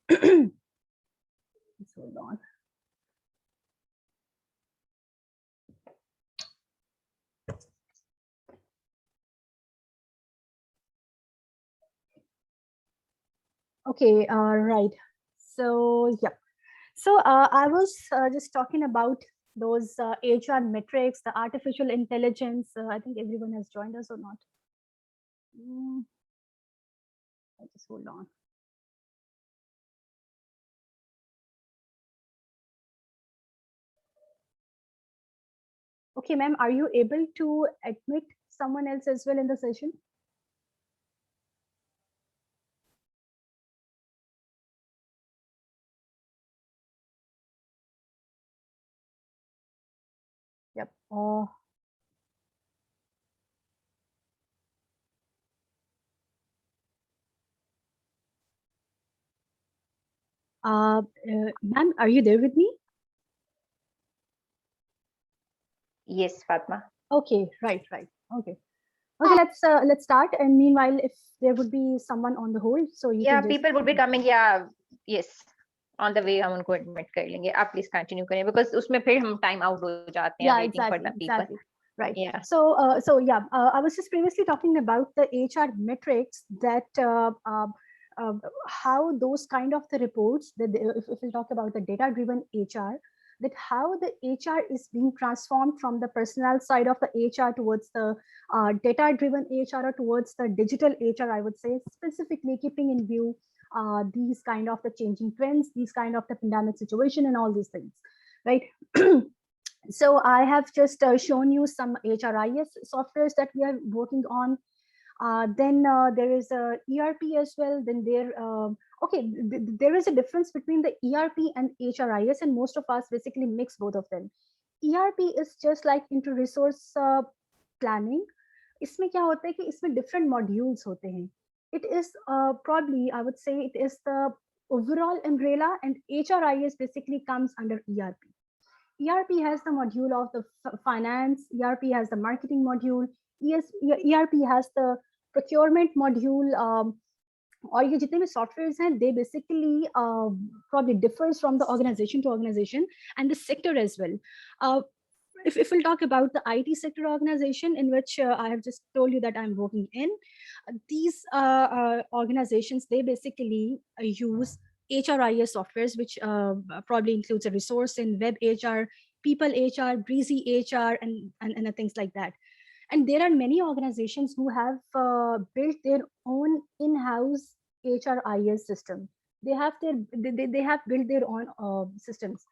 Hold on. Okay, right. So, yeah. So I was just talking about those HR metrics, the artificial intelligence. I think everyone has joined us or not. Mm, just hold on. Okay, ma'am, are you able to admit someone else as well in the session? Yep. Ma'am, are you there with me? Yes, Fatma. Okay, right. Okay. Okay, let's start. And meanwhile, if there would be someone on the hold, so you Yeah, can just. people would be coming. Yeah, yes. On the way हम उनको admit कर लेंगे. आप please continue करें because उसमें फिर हम time out हो जाते हैं Yeah, waiting for the people. exactly. Right. Yeah. So yeah, I was just previously talking about the HR metrics that how those kind of the reports that if we talk about the data driven HR, that how the HR is being transformed from the personal side of the HR towards the data driven HR or towards the digital HR, I would say, specifically keeping in view these kind of the changing trends, these kind of the pandemic situation and all these things, right? So I have just shown you some HRIS softwares that we are working on. Then there is a ERP as well. Then okay, there is a difference between the ERP and HRIS, and most of us basically mix both of them. ERP is just like into resource planning. इसमें क्या होता है कि इसमें different modules होते हैं. It is probably, I would say, it is the overall umbrella, and HRIS basically comes under ERP. ERP has the module of the finance, ERP has the marketing module, ERP has the procurement module, और ये जितने भी softwares हैं, they basically probably differs from the organization to organization and the sector as well. If we'll talk about the IT sector organization in which I have just told you that I'm working in, these organizations, they basically use HRIS softwares, which probably includes a resource in web HR, people HR, breezy HR, and things like that. And there are many organizations who have built their own in-house HRIS system. They have built their own systems.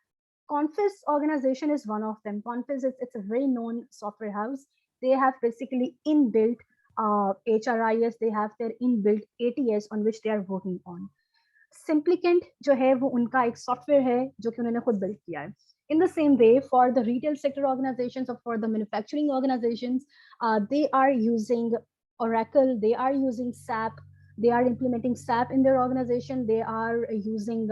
Confis organization is one of them. Confis is it's a very known software house. They have basically inbuilt HRIS. They have their inbuilt ATS on which they are working on. Simplicant जो है वो उनका एक software है जो कि उन्होंने खुद बिल्ड किया है. In the same way, for the retail sector organizations or for the manufacturing organizations, they are using Oracle, they are using SAP, they are implementing SAP in their organization, they are using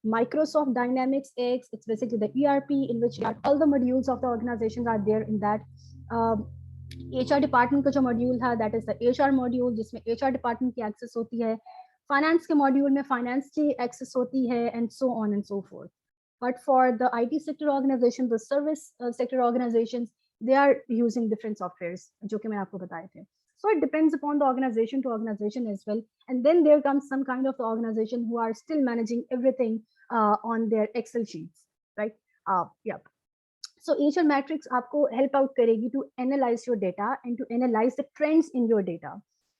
Microsoft Dynamics X. It's basically the ERP in which all the modules of the organizations are there in that. HR department का जो module था that is the HR module जिसमें HR department की access होती है. Finance के module में finance की एक्सेस होती है and so on and so fourth. But for the IT sector organization, the service sector organizations, they are using different softwares, जो कि मैंने आपको बताए थे. So it depends upon the organization to organization as well. And then there comes some kind of the organization who are still managing everything on their Excel sheets, right? Yeah. So HR Matrix आपको help out करेगी to analyze your data and to analyze the trends in your data,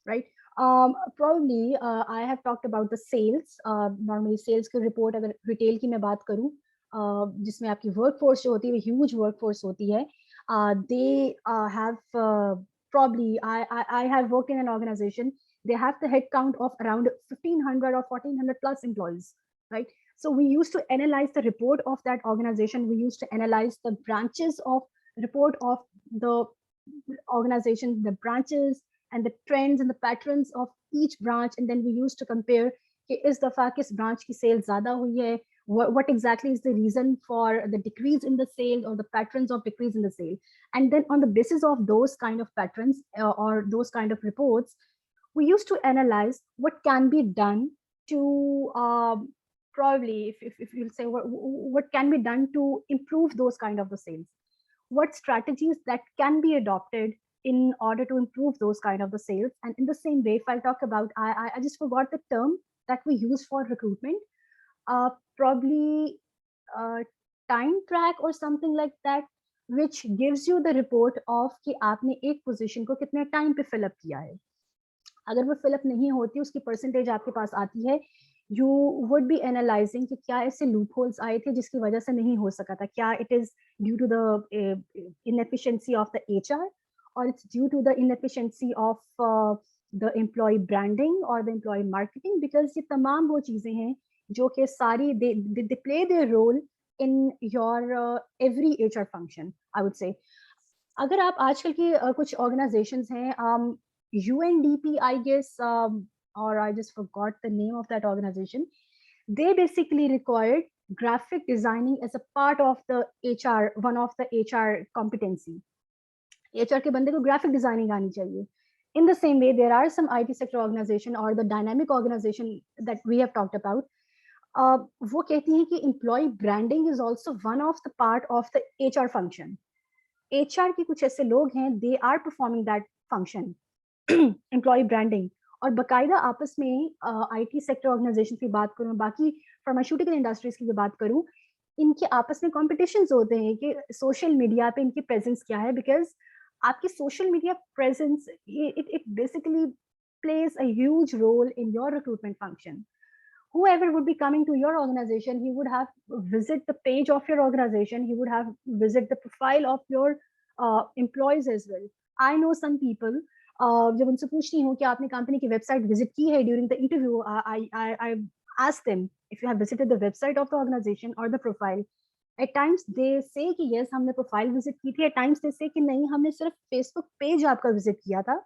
right? Probably I have talked about the sales. Normally sales की report अगर retail की मैं बात करूँ, जिसमें आपकी workforce जो होती है वो huge workforce होती है. They have probably I have worked in an organization. They have the head count of around 1,500 or 1,400 plus employees, right? So we used to analyze the report of that organization. We used to analyze the branches of report of the organization, the branches and the trends and the patterns of each branch. And then we used to compare, is the Fakis branch ki sales zyada hui hai? What exactly is the reason for the decrease in the sale or the patterns of decrease in the sale? And then on the basis of those kind of patterns or those kind of reports, we used to analyze what can be done to probably if you'll say what can be done to improve those kind of the sales, what strategies that can be adopted in order to improve those kind of the sales. And in the same way, if I talk about, I just forgot the term that we use for recruitment, probably uh, time track or something like that, which gives you the report of कि आपने एक position को कितने time पे fill up किया है. अगर वो fill up नहीं होती, उसकी percentage आपके पास आती है, you would be analyzing कि क्या ऐसे loopholes आए थे जिसकी वजह से नहीं हो सका था, क्या it is due to the inefficiency of the HR, or it's due to the inefficiency of the employee branding or the employee marketing, because ये तमाम वो चीजें हैं जो कि सारी they play their role in your every HR function, I would say. अगर आप आजकल की कुछ organizations हैं, UNDP, I guess, or I just forgot the name of that organization. They basically required graphic designing as a part of the HR, one of the HR competency. HR के बंदे को graphic designing आनी चाहिए. In the same way, there are some IT sector organization or the dynamic organization that we have talked about. वो कहती हैं कि employee branding is also one of the part of the HR function. HR के कुछ ऐसे लोग हैं, they are performing that function, employee branding. और बकायदा आपस में IT sector organization की बात करूं, बाकी pharmaceutical industries की भी बात करूं, इनके आपस में competitions होते हैं कि social media पे इनकी presence क्या है, because आपकी social media presence, it basically plays a huge role in your recruitment function. Whoever would be coming to your organization, he would have visit the page of your organization, he would have visit the profile of your employees as well. I know some people, जब उनसे पूछती हूँ कि आपने company की website visit की है, during the interview I ask them if you have visited the website of the organization or the profile. At times they say कि yes हमने प्रोफाइल विजिट की थी, at times they say कि नहीं हमने सिर्फ फेसबुक पेज आपका visit किया था.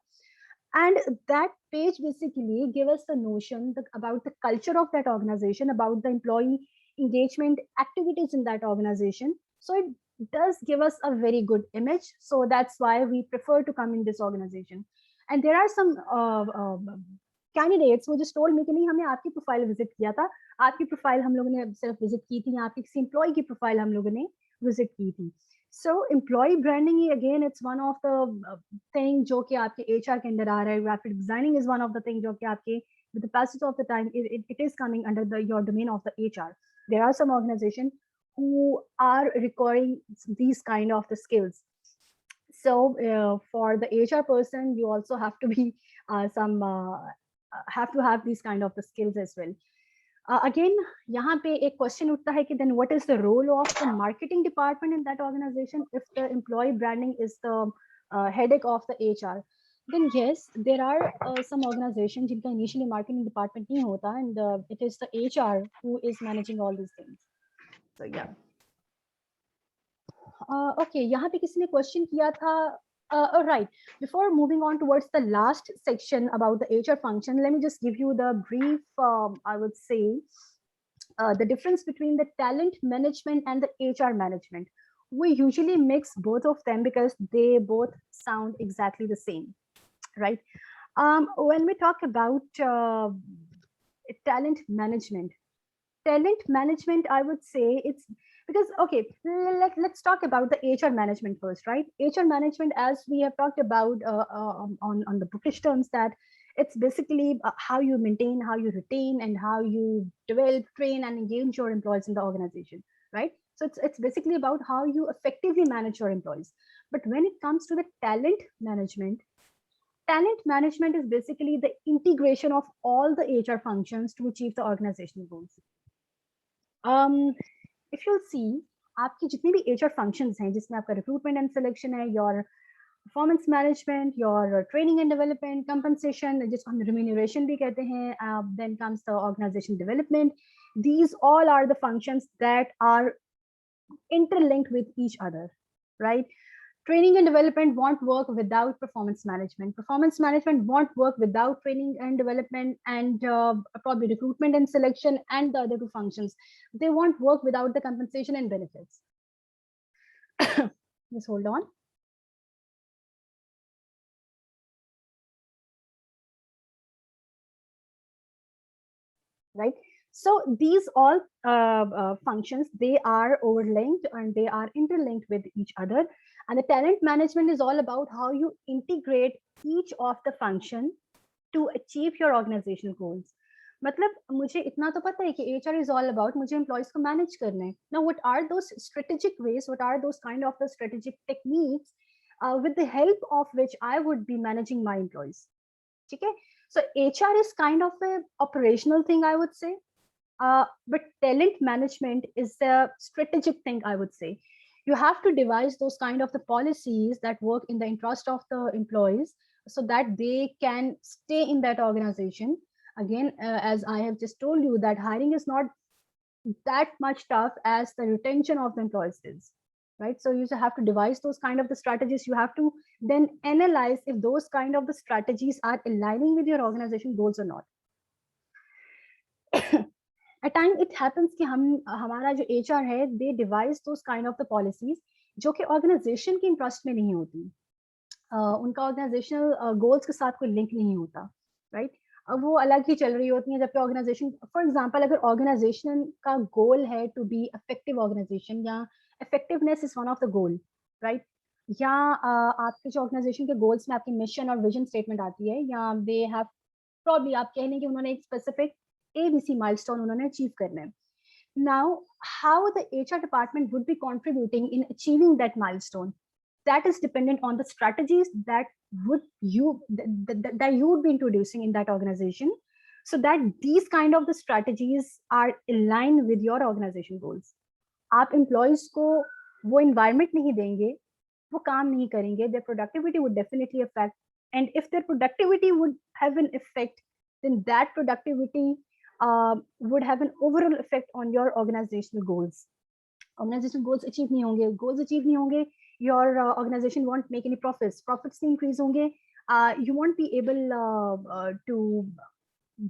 And that page basically give us the notion about the culture of that organization, about the employee engagement activities in that organization. So it does give us a very good image. So that's why we prefer to come in this organization. And there are some candidates who just told me कि नहीं हमने आपकी profile visit किया था, आपकी profile हम लोगों ने सिर्फ विजिट की थी, आपकी किसी एम्प्लॉय की प्रोफाइल हम लोगों ने विजिट की थी. So employee branding, again, it's one of the thing जो कि आपके HR के अंदर आ रहा है. Graphic designing is one of the thing जो कि आपके with the passage of the time it is coming under your domain of the HR. There are some organizations who are requiring these kind of the skills. So for the HR person, you also have to be have to have these kind of the skills as well. Again, यहाँ पे एक question उठता है कि then what is the role of the marketing department in that organization if the employee branding is the headache of the HR? Then yes, there are some organizations जिनका initially marketing department नहीं होता, and it is the HR who is managing all these things. So yeah. Okay, यहाँ पे किसी ने question किया था. Right. Before moving on towards the last section about the HR function, let me just give you the brief, I would say, the difference between the talent management and the HR management. We usually mix both of them because they both sound exactly the same, right? When we talk about talent management, I would say it's because, okay, let's talk about the HR management first, right? HR management, as we have talked about on the bookish terms, that it's basically how you maintain, how you retain, and how you develop, train, and engage your employees in the organization, right? So it's basically about how you effectively manage your employees. But when it comes to the talent management is basically the integration of all the HR functions to achieve the organizational goals. If you'll see, आपकी जितनी भी HR functions हैं, जिसमें आपका recruitment and selection है, your performance management, your training and development, compensation, जिसको हम remuneration भी कहते हैं, then comes the organization development. These all are the functions that are interlinked with each other, right? Training and development won't work without performance management. Performance management won't work without training and development, and probably recruitment and selection and the other two functions. They won't work without the compensation and benefits. Just hold on. Right. So these all functions, they are overlinked and they are interlinked with each other. And the talent management is all about how you integrate each of the function to achieve your organizational goals. मतलब मुझे इतना तो पता है कि HR is all about मुझे employees को manage करना है. Now what are those strategic ways, what are those kind of the strategic techniques with the help of which I would be managing my employees? ठीक है? So HR is kind of a operational thing, I would say. But talent management is the strategic thing, I would say. You have to devise those kind of the policies that work in the interest of the employees so that they can stay in that organization. Again, as I have just told you, that hiring is not that much tough as the retention of the employees is, right? So you have to devise those kind of the strategies. You have to then analyze if those kind of the strategies are aligning with your organization goals or not. At times it happens कि हमारा जो HR है, they devise those kind of the policies जो कि organization के interest में नहीं होती, उनका organizational goals के साथ कोई link नहीं होता, right? अब वो अलग ही चल रही होती हैं, जबकि organization, for example, अगर organization का goal है to be effective organization या effectiveness is one of the goal, right? या आपके जो organization के goals में आपकी mission और vision statement आती है, या they have probably आप कह लें कि उन्होंने एक specific ABC milestone उन्होंने achieve करना है. Now, how the HR department would be contributing in achieving that milestone, that is dependent on the strategies that you would be introducing in that organization, so that these kind of the strategies are aligned with your organization goals. आप employees को वो environment नहीं देंगे, वो काम नहीं करेंगे, their productivity would definitely affect. And if their productivity would have an effect, then that productivity would have an overall effect on your organizational goals. Organizational goals achieve नहीं होंगे, goals achieve नहीं होंगे, your organization won't make any profits नहीं increase होंगे, you won't be able to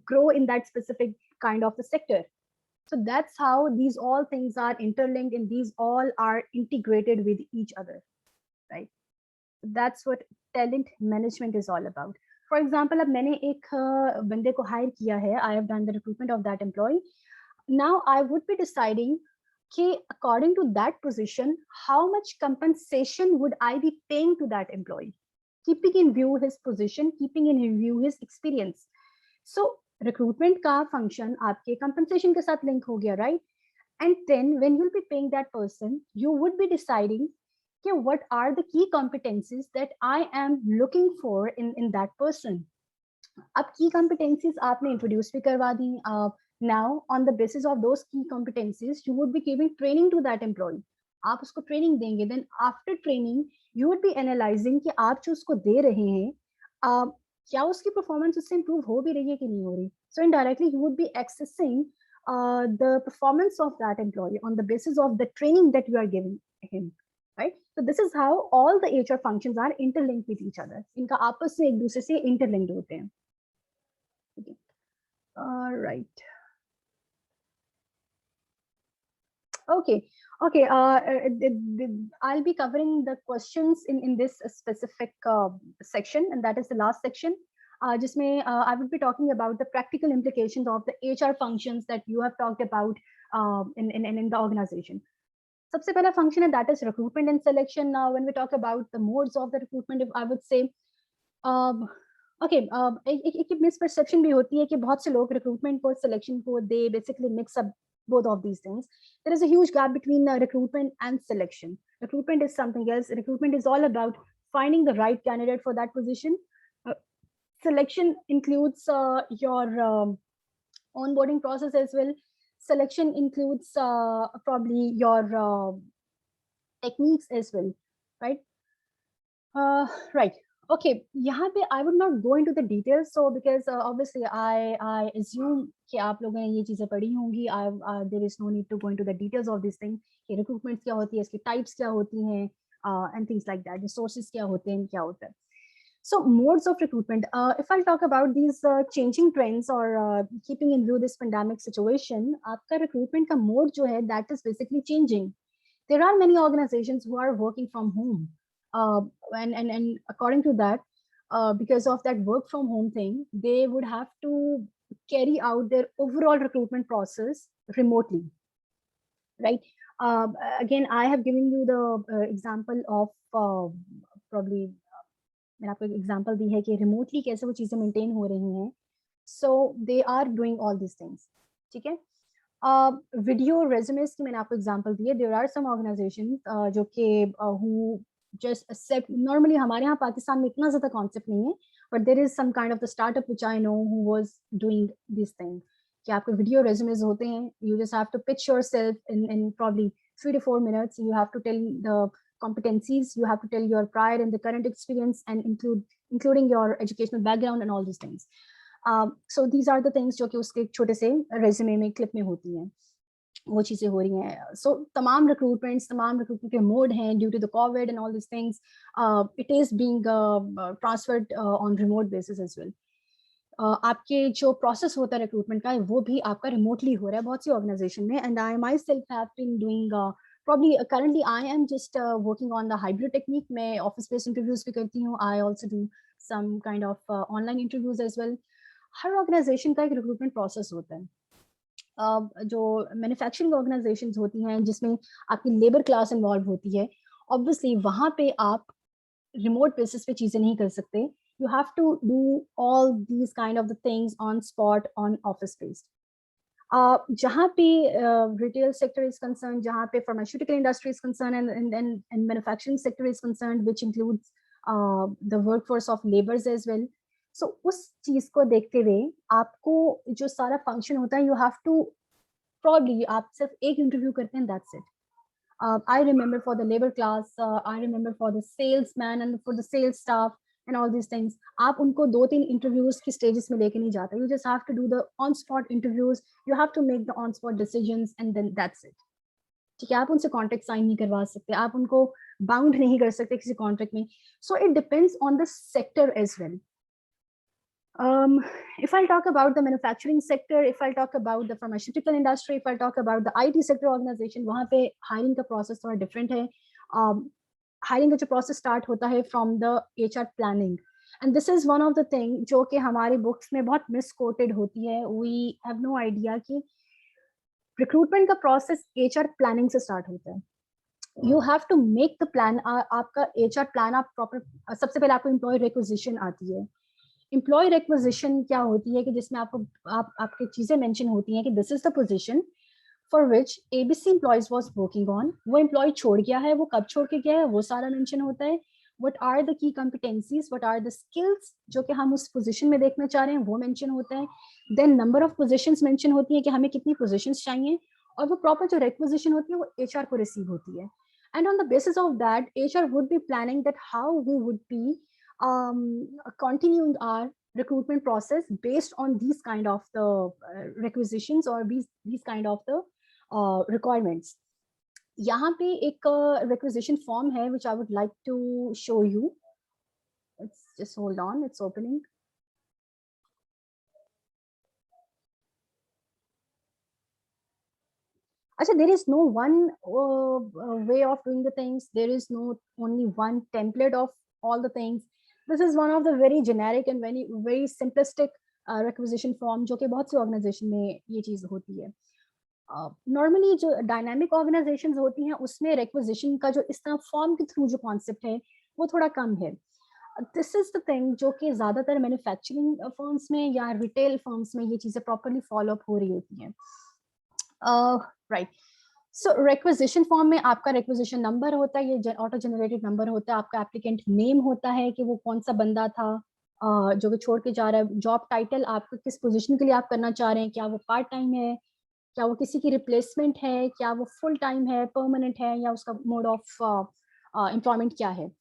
grow in that specific kind of the sector. So that's how these all things are interlinked and these all are integrated with each other, right? That's what talent management is all about. For example, अब मैंने एक बंदे को hire किया है, I have done the recruitment of that employee. Now I would be deciding कि according to that position, how much compensation would I be paying to that employee, keeping in view his position, keeping in view his experience. So recruitment का function आपके compensation के साथ link हो गया, right? And then when you'll be paying that person, you would be deciding what are the key competencies that I am looking for in that person. अब key competencies आपने introduce भी करवा दी. Now on the basis of those key competencies, you would be giving training to that employee. आप उसको training देंगे, then after training you would be analyzing कि आप जो उसको दे रहे हैं, क्या उसकी performance उससे improve हो भी रही है कि नहीं हो रही. So indirectly you would be accessing the performance of that employee on the basis of the training that you are giving him. Right? So this is how all the HR functions are interlinked with each other. इनका आपस में एक दूसरे से interlinked होते हैं. Okay. All right. Okay. Okay. I'll be covering the questions in this specific section, and that is the last section. जिसमें I will be talking about the practical implications of the HR functions that you have talked about in the organization. सबसे पहला function है, that is recruitment and selection. Now when we talk about the modes of the recruitment, I would say okay, एक misperception भी होती है कि बहुत से लोग recruitment और selection को they basically mix up both of these things. There is a huge gap between recruitment and selection. Recruitment is something else. Recruitment is all about finding the right candidate for that position. Selection includes your onboarding process as well. Selection includes probably your techniques as well, right? Right. Okay. यहाँ पे I would not go into the details, so because obviously I assume कि आप लोगों ने ये चीजें पढ़ी होंगी. There is no need to go into the details of this thing. कि recruitment क्या होती है, इसकी types क्या होती हैं, and things like that. Resources क्या होते हैं, क्या होता है. So modes of recruitment. If I talk about these changing trends or keeping in view this pandemic situation, आपका recruitment का mode जो है, that is basically changing. There are many organizations who are working from home, and according to that, because of that work from home thing, they would have to carry out their overall recruitment process remotely, right? Again, I have given you the example of probably मैंने आपको example दी है कि remotely कैसे वो चीजें maintain हो रही हैं. So they are doing all this things. ठीक है. वीडियो रेज्यूमेस की मैंने आपको एग्जांपल दी है. देयर आर सम ऑर्गेनाइजेशन जो कि हु जस्ट एक्सेप्ट, नॉर्मली हमारे यहाँ पाकिस्तान में इतना ज्यादा कॉन्सेप्ट नहीं है, but there is some kind of the startup which I know who was doing this thing कि आपके वीडियो रेज्यूमेस होते हैं. You just have to pitch yourself in probably 3 to 4 minutes. You have to tell the competencies, you have to tell your prior and the current experience, and including your educational background and all these things. So these are the things जो कि उसके छोटे से resume में clip में होती हैं, वो चीजें हो रही हैं. So तमाम recruitment के मोड हैं due to the COVID and all these things. It is being transferred on remote basis as well. आपके जो प्रोसेस होता है रिक्रूटमेंट का वो भी आपका रिमोटली हो रहा है बहुत सी ऑर्गेनाइजेशन में. And I myself have been doing probably currently I am just working on the hybrid technique. मैं office based interviews भी करती हूँ. I also do some kind of online interviews as well. Her organization का एक recruitment process होता है. जो manufacturing organisations होती हैं जिसमें आपकी लेबर क्लास इन्वॉल्व होती है, ऑब्वियसली वहाँ पे आप रिमोट बेसिस पे चीजें नहीं कर सकते. You have to do all these kind of the things on spot on office based. जहाँ पे retail sector is concerned, जहाँ पे pharmaceutical industry is concerned, and manufacturing sector is concerned, which includes the workforce of laborers as well. So उस चीज को देखते हुए आपको जो सारा function होता है, you have to probably आप सिर्फ एक interview करते हैं, that's it. I remember for the labor class, I remember for the salesman and for the sales staff and all these things. आप उनको 2-3 interviews की stages में लेके नहीं जाते. You just have to do the on-spot interviews. You have to make the on-spot decisions and then that's it. ठीक है. आप उनसे contract sign नहीं करवा सकते. आप उनको bound नहीं कर सकते किसी contract में. So it depends on the sector as well. If I'll talk about the manufacturing sector, if I'll talk about the pharmaceutical industry, if I'll talk about the IT sector organization, वहाँ पे hiring का process थोड़ा different है. Hiring का जो process start होता है from the HR planning, and this is one of the thing जो कि हमारी books में बहुत misquoted होती है. We have no idea कि recruitment का process HR planning से start होता है. You have to make the plan. आपका HR plan आप proper, सबसे पहले आपको employee requisition आती है. एम्प्लॉय रिक्विजिशन क्या होती है कि जिसमें आपकी चीजें मेंशन होती हैं कि this is the position for which ABC employees was working on. वो एम्प्लॉय छोड़ गया है, वो कब छोड़ के गया है, वो सारा मेंशन होता है. What are the key competencies, what are the skills जो कि हम उस पोजीशन में देखना चाह रहे हैं, वो मेंशन होता है. Then number of positions mention होती है कि हमें कितनी पोजीशंस चाहिए, और वो प्रॉपर जो रिक्विजिशन होती है वो एचआर को रिसीव होती है. And on the basis of that HR would be planning that how we would be continuing our recruitment process based on these kind of the requisitions or these kind of the requirements. यहाँ पे एक requisition form है which I would like to show you. Let's just hold on, it's opening. Actually, there is no one way of doing the things. There is no only one template of all the things. This is one of the very generic and very simplistic requisition form जो कि बहुत सी organization में ये चीज होती है. Normally जो dynamic organizations होती हैं उसमें requisition का जो इस तरह form के through जो concept है वो थोड़ा कम है. This is the thing जो कि ज़्यादातर manufacturing firms में या retail firms में ये चीजें properly follow up हो रही होती हैं. Right. So requisition form में आपका requisition number होता है, ये auto generated number होता है, आपका applicant name होता है कि वो कौन सा बंदा था जो कि छोड़ के जा रहा है. Job title आपको किस position के लिए आप करना चाह रहे हैं, क्या वो part time है, क्या वो किसी की replacement है, क्या वो full time है, permanent है, या उसका mode of employment क्या है.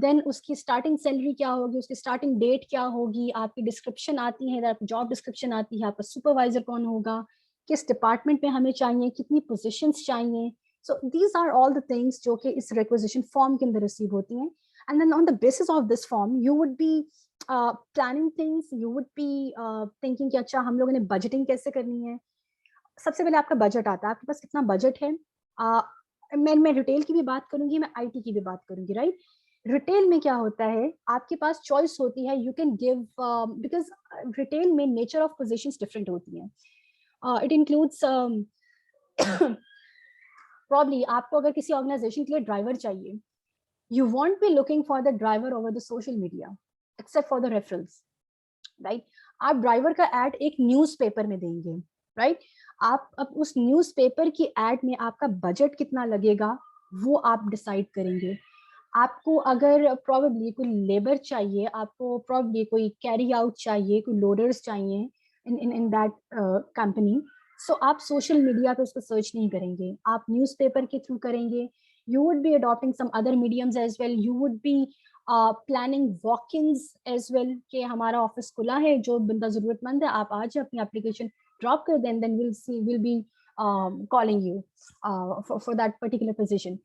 Then उसकी starting salary क्या होगी, उसकी starting date क्या होगी, आपकी description आती है, आपकी job description आती है, आपका supervisor कौन होगा, किस डिपार्टमेंट में हमें चाहिए, कितनी पोजीशंस चाहिए. So these are all the things जो कि इस रिक्विजिशन फॉर्म के अंदर रिसीव होती हैं. And then on the basis of this form you would be planning things, you would be thinking कि अच्छा हम लोगों ने बजटिंग कैसे करनी है. सबसे पहले आपका बजट आता है, आपके पास कितना बजट है. मैं रिटेल की भी बात करूंगी, मैं आईटी की भी बात करूंगी. राइट, रिटेल में क्या होता है, आपके पास चॉइस होती है, you can give, because retail में नेचर ऑफ पोजीशंस डिफरेंट होती हैं. इट इंक्लूड्स प्रॉब्ली आपको अगर किसी ऑर्गेनाइजेशन के लिए ड्राइवर चाहिए, you won't be looking for the driver over the social media except for the referrals, right? आप ड्राइवर का एड एक न्यूज़पेपर में देंगे, राइट? आप अब उस न्यूज़पेपर की एड में आपका बजट कितना लगेगा वो आप डिसाइड करेंगे. आपको अगर प्रॉबेबली कोई लेबर चाहिए, आपको प्रॉबेबली कोई कैरी आउट चाहिए, कोई लोडर्स चाहिए इन दैट कंपनी, सो आप सोशल मीडिया पे उसको सर्च नहीं करेंगे, आप न्यूज़पेपर के थ्रू करेंगे. You would be adopting some other mediums as well. You would be planning walk-ins as well कि हमारा ऑफिस खुला है, जो बंदा जरूरतमंद है आप आज अपनी एप्लीकेशन ड्रॉप कर दें, then we'll be calling you for that particular position.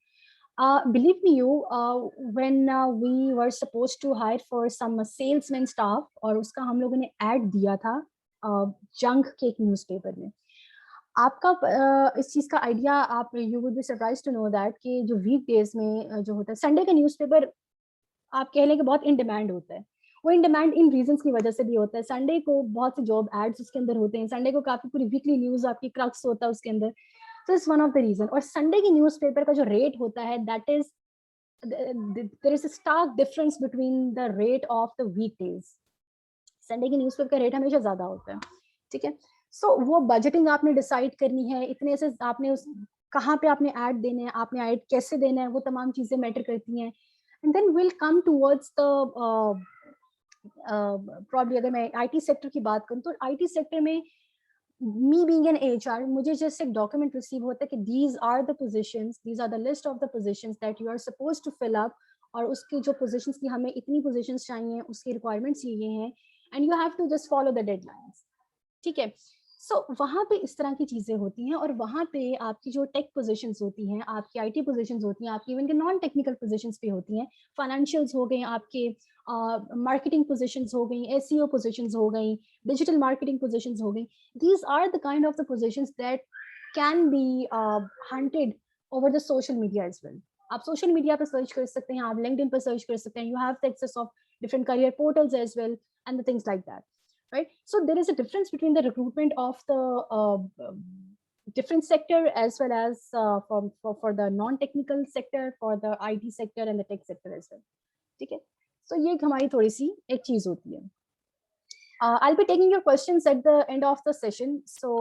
Believe me, when we were supposed to hire for some salesman staff, और उसका हम लोगों ने ad दिया था जंग के एक न्यूज़पेपर में. आपका इस चीज का आइडिया, आप you would be surprise to know that कि जो वीक डेज में जो होता है, संडे का न्यूज़पेपर आप कह लें कि बहुत इन डिमांड होता है. वो इन डिमांड इन रीजंस की वजह से भी होता है. संडे को बहुत से जॉब एड्स उसके अंदर होते हैं, संडे को काफी पूरी वीकली न्यूज आपकी क्रक्स होता है उसके अंदर. तो it's one of the reason. और संडे की न्यूज़पेपर का जो रेट होता है, that is there is a stark difference between the rate of the week days. Sunday की न्यूज़पेपर का रेट हमेशा ज्यादा होता है, ठीक है. सो वो बजटिंग आपने डिसाइड करनी है, इतने से आपने उस कहाँ पे आपने ऐड देने हैं, आपने ऐड कैसे देना है, वो तमाम चीजें मैटर करती हैं. And then will come towards the probably, अगर मैं आईटी सेक्टर की बात करूँ तो आईटी सेक्टर में मी बीइंग एन एचआर, मुझे जस्ट एक डॉक्यूमेंट रिसीव होता है कि these are the positions, these are the list of the positions that you are suppose to fill up, और उसकी जो पोजीशंस की हमें इतनी पोजीशंस चाहिए, उसकी रिक्वायरमेंट्स ये हैं, and you have to just follow the deadlines, ठीक है. सो वहाँ पे इस तरह की चीजें होती हैं. और वहाँ पे आपकी जो टेक पोजीशंस होती हैं, आपकी आईटी पोजीशंस होती हैं, आपकी इवन के नॉन टेक्निकल पोजीशंस भी होती हैं, फाइनेंशियल्स हो गए, आपके मार्केटिंग पोजीशंस हो गई, एसईओ पोजीशंस हो गई, डिजिटल मार्केटिंग पोजीशंस हो गई. These are the kind of the positions that can be hunted over the social media as well. आप सोशल मीडिया पे सर्च कर सकते हैं, आप लिंक्डइन पर सर्च कर सकते हैं, you have the access of different career portals as well and the things like that, right? So there is a difference between the recruitment of the different sector as well as for the non-technical sector, for the IT sector and the tech sector as well. ठीक है? So ये हमारी थोड़ी सी एक चीज होती है. I'll be taking your questions at the end of the session, so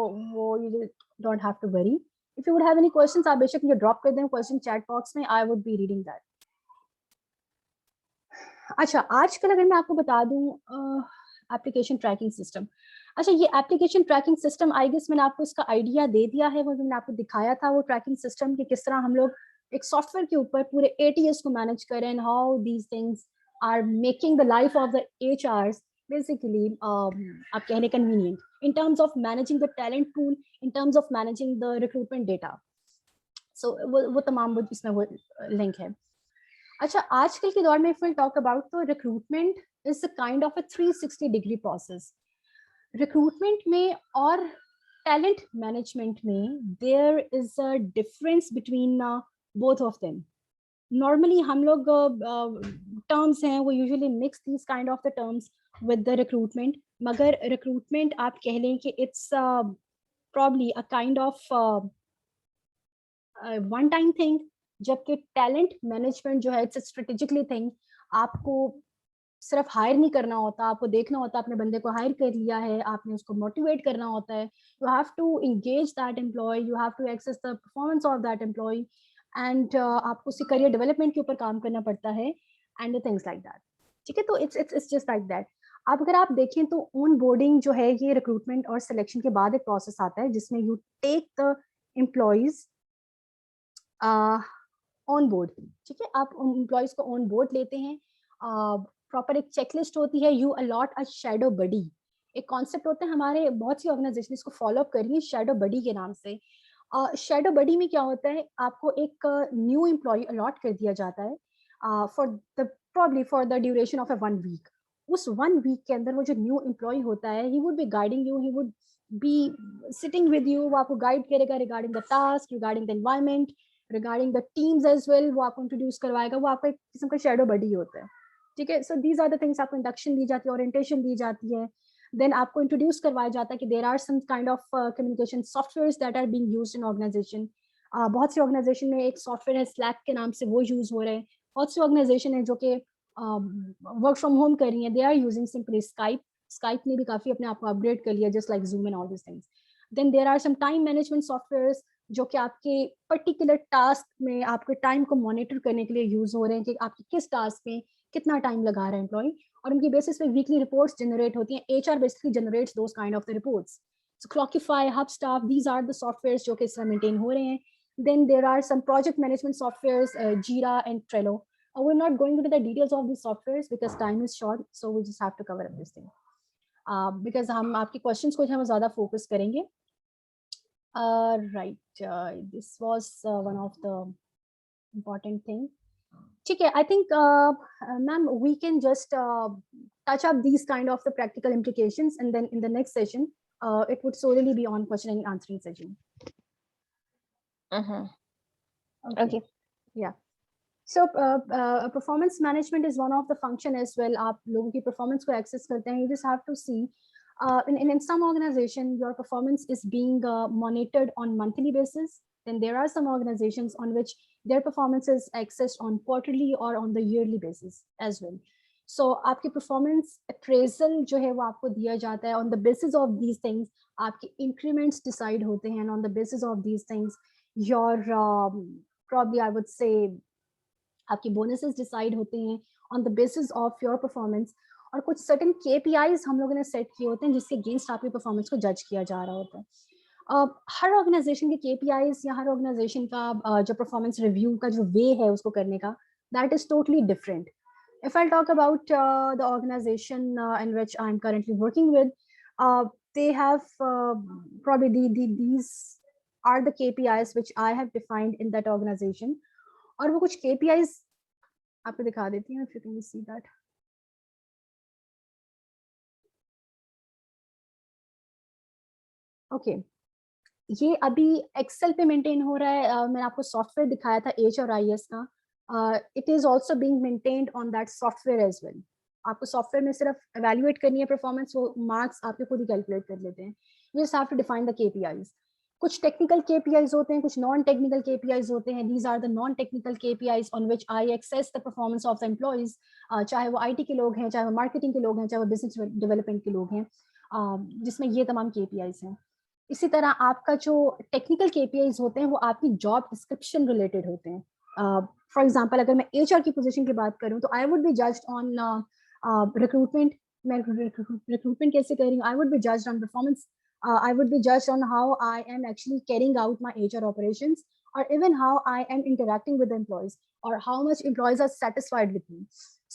you don't have to worry. If you would have any questions, आप बेशक मुझे drop कर दें question chat box में, I would be reading that. अच्छा, आजकल अगर मैं आपको बता दूं एप्लीकेशन ट्रैकिंग सिस्टम. अच्छा, ये application tracking system, I guess मैंने आपको इसका आइडिया दे दिया है, वो मैंने आपको दिखाया था वो ट्रैकिंग सिस्टम कि किस तरह हम लोग एक सॉफ्टवेयर के ऊपर पूरे एटीएस को मैनेज करें, and how these things are making the life of the HRs basically आप कहने convenient in terms of managing the talent pool, in terms of managing the recruitment data. So वो तमाम इसमें वो लिंक है. अच्छा, आजकल के दौर में इफ वी टॉक अबाउट, तो recruitment is a kind of a 360 degree process. Recruitment में और टैलेंट मैनेजमेंट में there is a difference between both of them. Normally हम लोग टर्म्स हैं वो usually mix these kind of the terms with the recruitment, मगर recruitment आप कह लें कि it's probably a kind of one time thing, जबकि टैलेंट मैनेजमेंट जो है इट्स स्ट्रेटेजिकली थिंग. आपको सिर्फ हायर नहीं करना होता, आपको देखना होता है अपने बंदे को हायर कर लिया है, आपने उसको मोटिवेट करना होता है. You have to engage that employee, you have to access the performance of that employee, and आपको उसके करियर डेवलपमेंट के ऊपर काम करना पड़ता है, एंड थिंग्स लाइक दैट. ठीक है, तो इट्स जस्ट लाइक दैट. अब अगर आप देखें तो ऑन बोर्डिंग जो है ये रिक्रूटमेंट और सिलेक्शन के बाद एक प्रोसेस आता है जिसमें you take the employees on board. ठीक है, आप एम्प्लॉयज को ऑन बोर्ड लेते हैं. प्रॉपर एक चेकलिस्ट होती है, यू अलॉट अ शैडो बडी. एक कॉन्सेप्ट होता है, हमारे बहुत सी ऑर्गेनाइजेशन इसको फॉलो अप कर रही है शैडो बडी के नाम से. शैडो बडी में क्या होता है, आपको एक न्यू एम्प्लॉय अलॉट कर दिया जाता है probably for the duration of a 1 week. उस 1 वीक के अंदर वो जो न्यू एम्प्लॉय होता है, he would be guiding you, he would be sitting with you, वो आपको गाइड करेगा regarding the task, regarding the environment, regarding the teams as well, वो आपको इंट्रोड्यूस करवाएगा, वो आपका एक किस्म का शेडो बडी होता है, ठीक है। So these are the things, आपको इंडक्शन दी जाती है, ओरिएंटेशन दी जाती है, देन आपको इंट्रोड्यूस करवाया जाता है कि there are some kind of communication software that are being used in organisation. बहुत सी ऑर्गेनाइजेशन में एक सॉफ्टवेयर है स्लैक के नाम से, वो यूज हो रहे हैं। बहुत सी ऑर्गेनाइजेशन है जो कि वर्क फ्रॉम होम कर रही हैं, they are using simply Skype. Skype ने भी काफी अपने आप को अपग्रेड कर लिया, just like Zoom and all this things. Then there are some time management software जो कि आपके पर्टिकुलर टास्क में आपके टाइम को मॉनिटर करने के लिए यूज हो रहे हैं कि आपके किस टास्क में कितना टाइम लगा रहा है एम्प्लॉय, और उनकी बेसिस पे वीकली रिपोर्ट्स जनरेट होती हैं। HR basically generates those kind of the reports. So Clockify, Hubstaff, these are the software जो कि इस तरह मेंटेन हो रहे हैं। Then there are some project management software, Jira and Trello. We're not going into the details of these softwares because time is short, so we just have to cover up this thing. Because हम आपके questions को हम ज़्यादा focus करेंगे. Right, this was one of the important thing. ठीक है, I think, ma'am, we can just touch up these kind of the practical implications, and then in the next session, it would solely be on question and answering session. Okay. Yeah. So performance management is one of the function as well. आप लोगों की performance को access करते हैं. You just have to see in some organization your performance is being monitored on monthly basis. Then there are some organizations on which their performance is accessed on quarterly or on the yearly basis as well. So आपकी performance appraisal जो है वो आपको दिया जाता है. On the basis of these things, आपके increments decide होते हैं, and on the basis of these things, your probably I would say आपके बोनसेस डिसाइड होते हैं on the basis of your performance, और कुछ सर्टेन KPIs हम लोगों ने सेट किए होते हैं जिसके अगेंस्ट आपकी परफॉर्मेंस को जज किया जा रहा होता है। हर ऑर्गेनाइजेशन के KPIs या हर ऑर्गेनाइजेशन का जो परफॉर्मेंस रिव्यू का जो वे है उसको करने का, that is totally different. If I'll talk about the organization in which I'm currently working with, they have probably these are the KPIs which I have defined in that organization. और वो कुछ KPIs आपको दिखा देती हूँ, if you can see that. Okay, ये अभी Excel पे मेंटेन हो रहा है। मैंने आपको सॉफ्टवेयर दिखाया था H और IS का. It is also being maintained on that software as well. आपको सॉफ्टवेयर में सिर्फ evaluate करनी है परफॉर्मेंस, वो मार्क्स आपके खुद ही कैलकुलेट कर लेते हैं. You just have to define the KPIs. कुछ टेक्निकल KPIs होते हैं, कुछ नॉन टेक्निकल KPIs होते हैं. These are the non technical KPIs on which I assess the performance of the employees. चाहे वो IT के लोग हैं, चाहे वो मार्केटिंग के लोग हैं, चाहे वो बिजनेस डेवलपमेंट के लोग हैं, जिसमें ये तमाम KPIs हैं. इसी तरह आपका जो टेक्निकल KPIs होते हैं वो आपकी जॉब डिस्क्रिप्शन रिलेटेड होते हैं. फॉर एग्जांपल अगर मैं HR की पोजीशन की बात करूं तो I would be judged on recruitment. मैं रिक्रूटमेंट कैसे कर रही हूँ, I would be judged on performance. I would be judged on how I am actually carrying out my HR operations, or even how I am interacting with the employees, or how much employees are satisfied with me.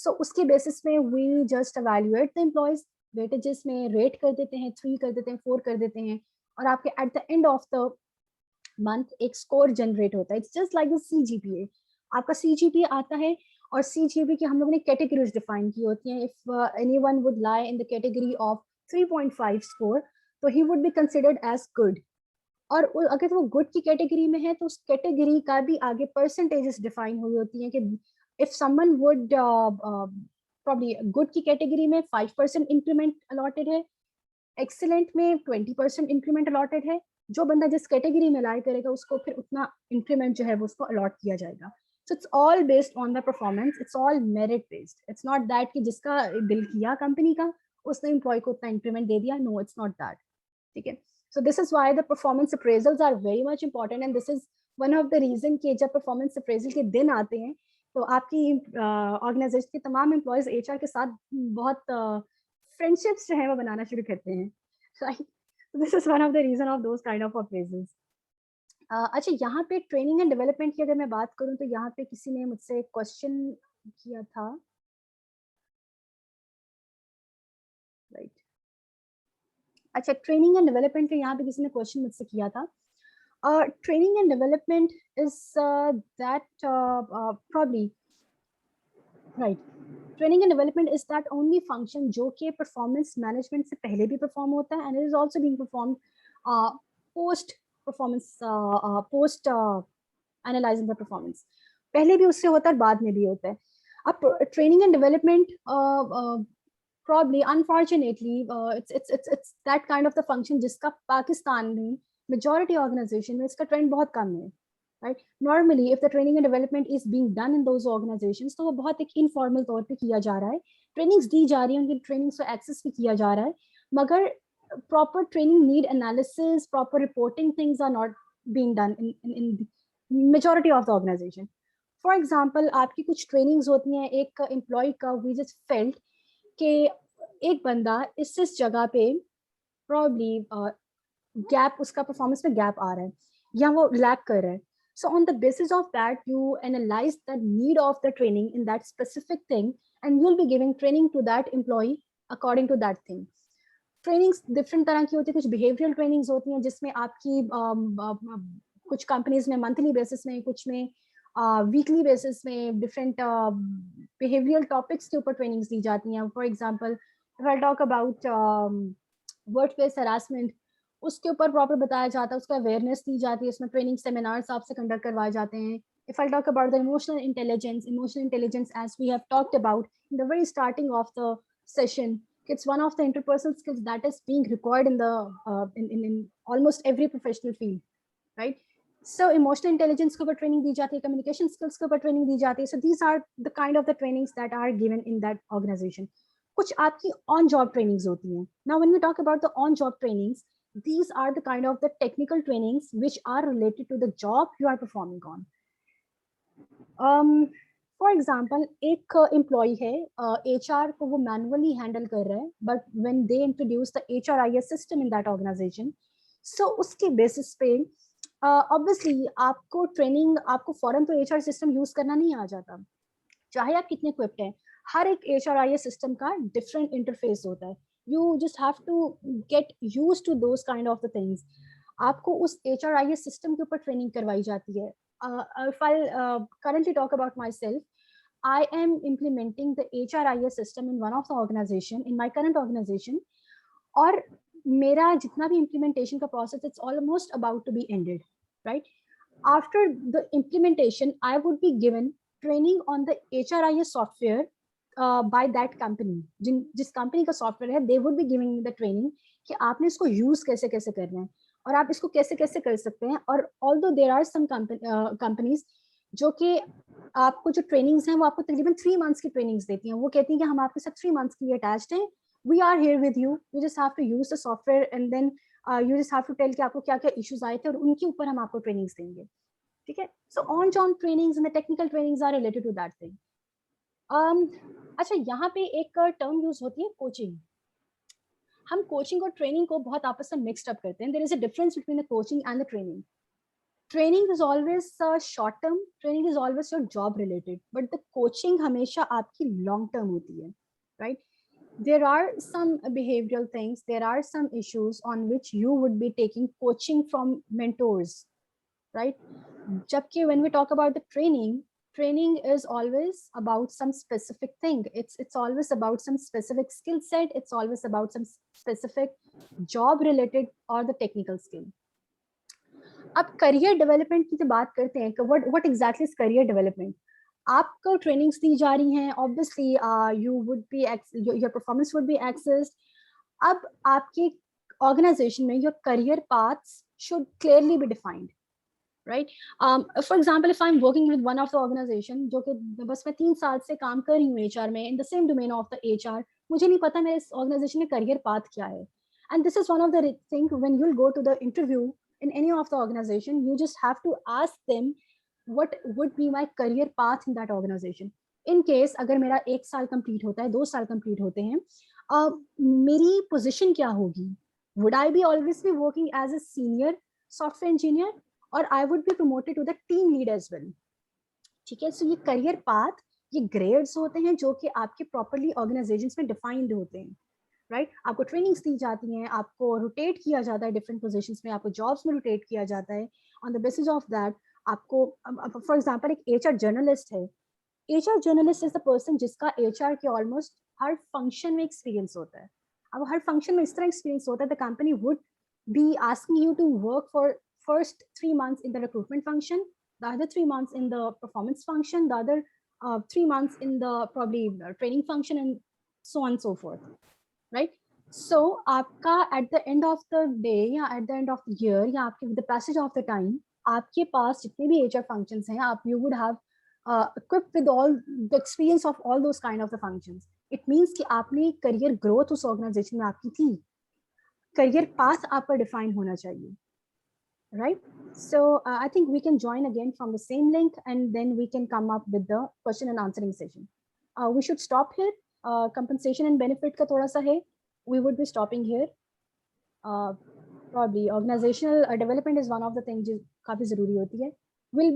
So उसके basis में we just evaluate the employees. Weightages में rate कर देते हैं, 3 कर देते हैं, 4 कर देते हैं, और आपके at the end of the month एक स्कोर जनरेट होता है. It's just like the CGPA. आपका CGPA आता है, और CGPA की हम लोगों ने कैटेगरीज डिफाइन की होती हैं. If anyone would lie in the category of 3.5 score, तो he would be considered as good. और अगर वो गुड की कैटेगरी में है तो उस कैटेगरी का भी आगे परसेंटेजेस डिफाइन हुई होती हैं कि if someone would probably good की कैटेगरी में 5% इंक्रीमेंट अलॉटेड है, एक्सीलेंट में 20% इंक्रीमेंट अलॉटेड है. जो बंदा जिस कैटेगरी में लाई करेगा उसको फिर उतना इंक्रीमेंट जो है वो उसको अलॉट किया जाएगा. So it's all based on the performance, it's all merit based. It's not that कि जिसका दिल किया कंपनी का उसने एम्प्लॉय को उतना इंक्रीमेंट दे दिया. No, it's not that. ठीक है. So this is why the performance appraisals are very much important, and this is one of the reason कि जब performance appraisal के दिन आते हैं तो आपकी ऑर्गेनाइजेशन के तमाम एम्प्लॉयज HR के साथ बहुत फ्रेंडशिप्स जो है वो बनाना शुरू करते हैं. Right? So this is one of the reason of those kind of appraisals. अच्छा, यहाँ पे ट्रेनिंग एंड डेवलपमेंट की अगर मैं बात करूँ तो यहाँ पे किसी ने मुझसे क्वेश्चन किया था. राइट. अच्छा, ट्रेनिंग एंड डेवलपमेंट का यहाँ पे किसी ने क्वेश्चन मुझसे किया था. Training and development is that probably right. Training and development is that only function जो कि परफॉर्मेंस मैनेजमेंट से पहले भी परफॉर्म होता है, and it is also being performed post performance, post analysing the performance, पहले भी उससे होता है और बाद में भी होता है. अब training and development probably unfortunately it's that kind of the function जिसका पाकिस्तान में majority organization में इसका ट्रेंड बहुत कम है. Right? Normally, if the training and development is being done in those organizations, तो वो बहुत एक informal तौर पे किया जा रहा है, trainings दी जा रही हैं, उनकी trainings को access भी किया जा रहा है, मगर proper training need analysis, proper reporting things are not being done in majority of the organization. For example, आपकी कुछ trainings होती हैं, एक employee का we just felt कि एक बंदा इस जगह पे probably गैप, उसका परफॉर्मेंस में गैप आ रहा है या वो लैक कर रहा है. So on the basis of that, you analyze the need of the training in that specific thing, and you'll be giving training to that employee according to that thing. Trainings different तरह की होती है, कुछ behavioral trainings होती हैं जिसमें आपकी कुछ companies में monthly basis में, कुछ में weekly basis में different behavioral topics के ऊपर trainings दी जाती हैं. For example, if I talk about workplace harassment, उसके ऊपर प्रॉपर बताया जाता है, उसका अवेयरनेस दी जाती है, उसमें ट्रेनिंग सेमिनार्स आपसे कंडक्ट करवाए जाते हैं. If I talk about the emotional intelligence as we have talked about in the very starting of the session, it's one of the interpersonal skills that is being required in the in almost every professional field, right? So emotional intelligence के ऊपर training दी जाती है, communication skills के ऊपर training दी जाती है. So these are the kind of the trainings that are given in that organization. कुछ आपकी on job trainings होती हैं. Now when we talk about the on job trainings, these are the kind of the technical trainings which are related to the job you are performing on. For example, एक employee है, HR को वो manually handle कर रहा है, but when they introduce the HRIS system in that organization, so उसके basis पे obviously आपको training, आपको फौरन तो HR system use करना नहीं आ जाता, चाहे आप कितने equipped हैं. हर एक HRIS system का different interface होता है. You just have to get used to those kind of the things. आपको उस HRIS system के ऊपर training करवाई जाती है. If I currently talk about myself, I am implementing the HRIS system in one of the organization, in my current organization. और मेरा जितना भी implementation का process, it's almost about to be ended, right? After the implementation, I would be given training on the HRIS software by that company. जिस company का software है, they would be giving the training कि आपने इसको use कैसे कैसे करना है और आप इसको कैसे कैसे कर सकते हैं. और although there are some companies जो कि आपको जो ट्रेनिंग्स हैं वो आपको तकरीबन 3 months की ट्रेनिंग्स देती हैं. वो कहती हैं कि हम आपके साथ 3 months के लिए अटैच्ड हैं, we are here with you, you just have to use the software and then you just have to tell कि आपको क्या क्या इश्यूज आए थे और उनके ऊपर हम आपको ट्रेनिंग्स देंगे. ठीक है. So on job trainings and the technical trainings are related to that thing. अच्छा, यहाँ पे एक टर्म यूज होती है कोचिंग. हम कोचिंग और ट्रेनिंग को बहुत आपस में मिक्सड अप करते हैं. There is a difference between the coaching and the training. Training is always short term, training is always your job related, but the coaching हमेशा आपकी लॉन्ग टर्म होती है, right? There are some behavioral things, there are some issues on which you would be taking coaching from mentors, right? Jabki when we talk about the training is always about some specific thing. It's always about some specific skill set. It's always about some specific job related or the technical skill. अब career development की बात करते हैं, what exactly is career development? आपको trainings दी जा रही हैं, obviously you would be your performance would be accessed. अब आपकी organization में your career paths should clearly be defined. Right? For example, if I'm working with one of the organization, जो कि बस मैं 3 साल से काम कर रही हूँ HR में, in the same domain of the HR, मुझे नहीं पता मेरे इस organization में career path क्या है. And this is one of the things when you'll go to the interview in any of the organization, you just have to ask them what would be my career path in that organization. In case अगर मेरा 1 साल complete होता है, 2 साल complete होते हैं, मेरी position क्या होगी? Would I be always be working as a senior software engineer? और I would be promoted to the team lead as well. ठीक है. So ये career path, ये grades होते हैं जो कि आपके properly organizations में defined होते हैं, right? आपको trainings दी जाती हैं, आपको rotate किया जाता है different positions में, आपको jobs में rotate किया जाता है. On the basis of that, आपको for example एक HR journalist है. HR journalist is the person जिसका HR के almost हर function में experience होता है. अब हर function में इस तरह experience होता है, the company would be asking you to work for first 3 months in the recruitment function, the other 3 months in the performance function, the other 3 months in the probably training function, and so on and so forth, right? So आपका at the end of the day या at the end of the year या आपके with the passage of the time, आपके पास जितने भी HR functions हैं, आप you would have equipped with all the experience of all those kind of the functions. It means कि आपने career growth उस organization में आपकी थी, career path आपका define होना चाहिए, right? So I think we can join again from the same link, and then we can come up with the question and answering session. We should stop here. Compensation and benefit का थोड़ा सा है. We would be stopping here. Probably organizational development is one of the things जो काफी जरूरी होती है. We'll be